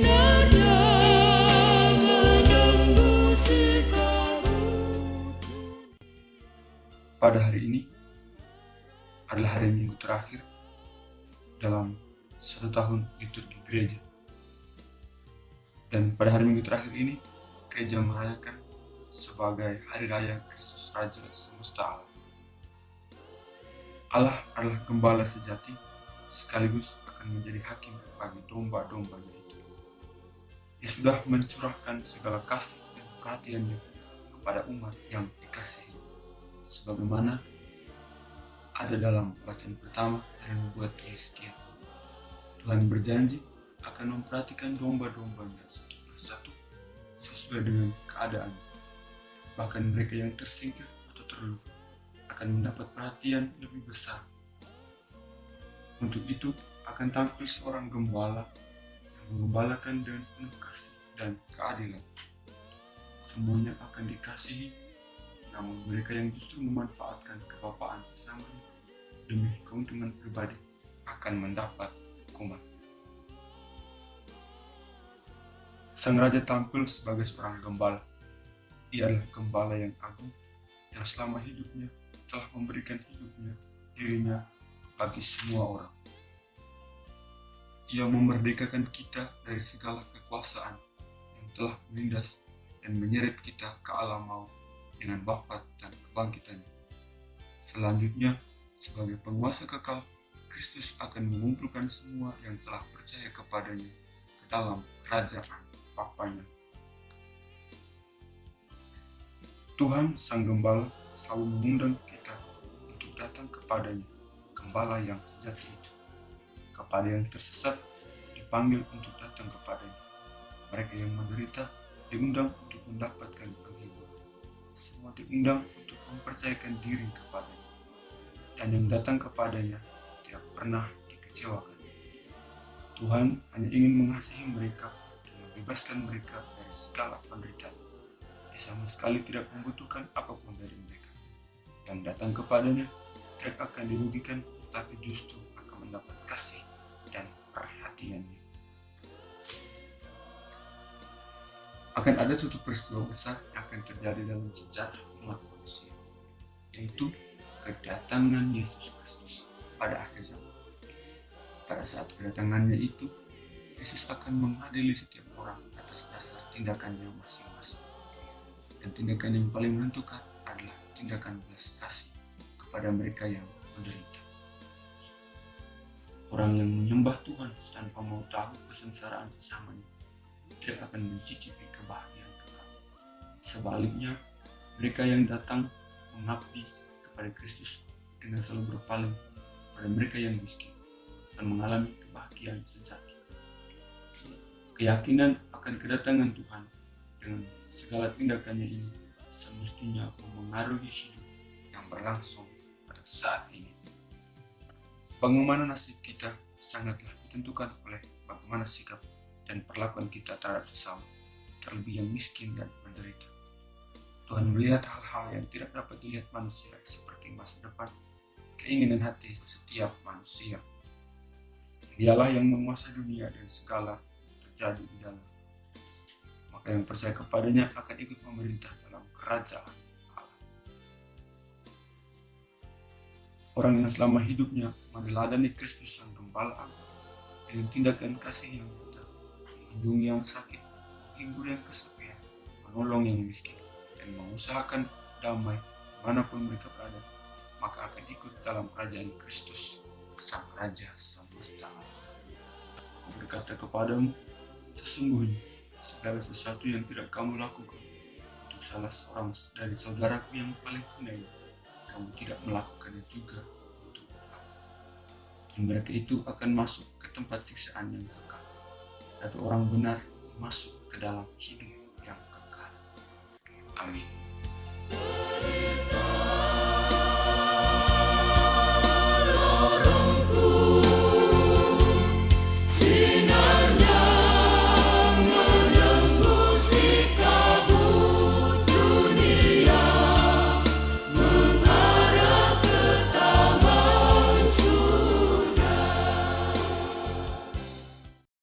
sinarnya menembus kabut. Pada hari ini adalah hari Minggu terakhir dalam 1 tahun liturgi gereja. Dan pada hari Minggu terakhir ini, gereja merayakan sebagai Hari Raya Kristus Raja Semesta Alam. Allah adalah gembala sejati, sekaligus akan menjadi hakim bagi domba-dombanya itu. Dia sudah mencurahkan segala kasih dan perhatiannya kepada umat yang dikasihi, sebagaimana ada dalam bacaan pertama dari Nubuat Yesaya. Tuhan berjanji akan memperhatikan domba-dombanya satu persatu sesuai dengan keadaan. Bahkan mereka yang tersingkir atau terluka akan mendapat perhatian lebih besar. Untuk itu akan tampil seorang gembala yang menggembalakan dengan penuh kasih dan keadilan. Semuanya akan dikasihi, namun mereka yang justru memanfaatkan kebapaan sesamanya demi keuntungan pribadi akan mendapat hukuman. Sang Raja tampil sebagai seorang gembala. Ia adalah gembala yang agung yang selama hidupnya telah memberikan dirinya bagi semua orang. Ia memerdekakan kita dari segala kekuasaan yang telah menindas dan menyeret kita ke alam maut dengan wafat dan kebangkitannya. Selanjutnya, sebagai penguasa kekal, Kristus akan mengumpulkan semua yang telah percaya kepadanya ke dalam kerajaan Bapanya. Tuhan Sang Gembala selalu mengundang kita untuk datang kepadanya, Gembala yang sejati itu. Kepada yang tersesat dipanggil untuk datang kepadanya. Mereka yang menderita diundang untuk mendapatkan penghiburan. Semua diundang untuk mempercayakan diri kepadanya. Dan yang datang kepadanya tidak pernah dikecewakan. Tuhan hanya ingin mengasihi mereka dan membebaskan mereka dari segala penderitaan. Dia sama sekali tidak membutuhkan apapun dari mereka. Yang datang kepadanya tidak akan dirugikan, tapi justru akan mendapat kasih dan perhatiannya. Akan ada suatu peristiwa besar yang akan terjadi dalam sejarah umat manusia, yaitu kedatangan Yesus Kristus pada akhir zaman. Pada saat kedatangannya itu, Yesus akan mengadili setiap orang atas dasar tindakannya masing-masing. Dan tindakan yang paling menentukan adalah tindakan belas kasih kepada mereka yang menderita. Orang yang menyembah Tuhan tanpa mau tahu kesengsaraan sesamanya tidak akan mencicipi kebahagiaan kekal. Sebaliknya, mereka yang datang mengabdi kepada Kristus dengan selalu berpaling pada mereka yang miskin dan mengalami kebahagiaan sejati. Keyakinan akan kedatangan Tuhan dengan segala tindakannya ini semestinya memengaruhi hidup yang berlangsung pada saat ini. Bagaimana nasib kita sangatlah ditentukan oleh bagaimana sikap dan perlakuan kita terhadap sesama, terlebih yang miskin dan menderita. Tuhan melihat hal-hal yang tidak dapat dilihat manusia seperti masa depan, keinginan hati setiap manusia. Dialah yang menguasai dunia dan segala terjadi di dalam. Maka yang percaya kepadanya akan ikut memerintah dalam kerajaan Allah. Orang yang selama hidupnya meneladani Kristus Sang Gembala agung dengan tindakan kasih yang nyata, melindungi yang sakit, menghibur yang kesepian, menolong yang miskin, dan mengusahakan damai dimanapun mereka berada, maka akan ikut dalam kerajaan Kristus, Sang Raja Semesta Alam. Aku berkata kepadamu, sesungguhnya segala sesuatu yang tidak kamu lakukan untuk salah seorang dari saudaraku yang paling hina ini, kamu tidak melakukannya juga untuk aku. Dan mereka itu akan masuk ke tempat siksaan yang kekal, atau orang benar masuk ke dalam hidup yang kekal. Amin.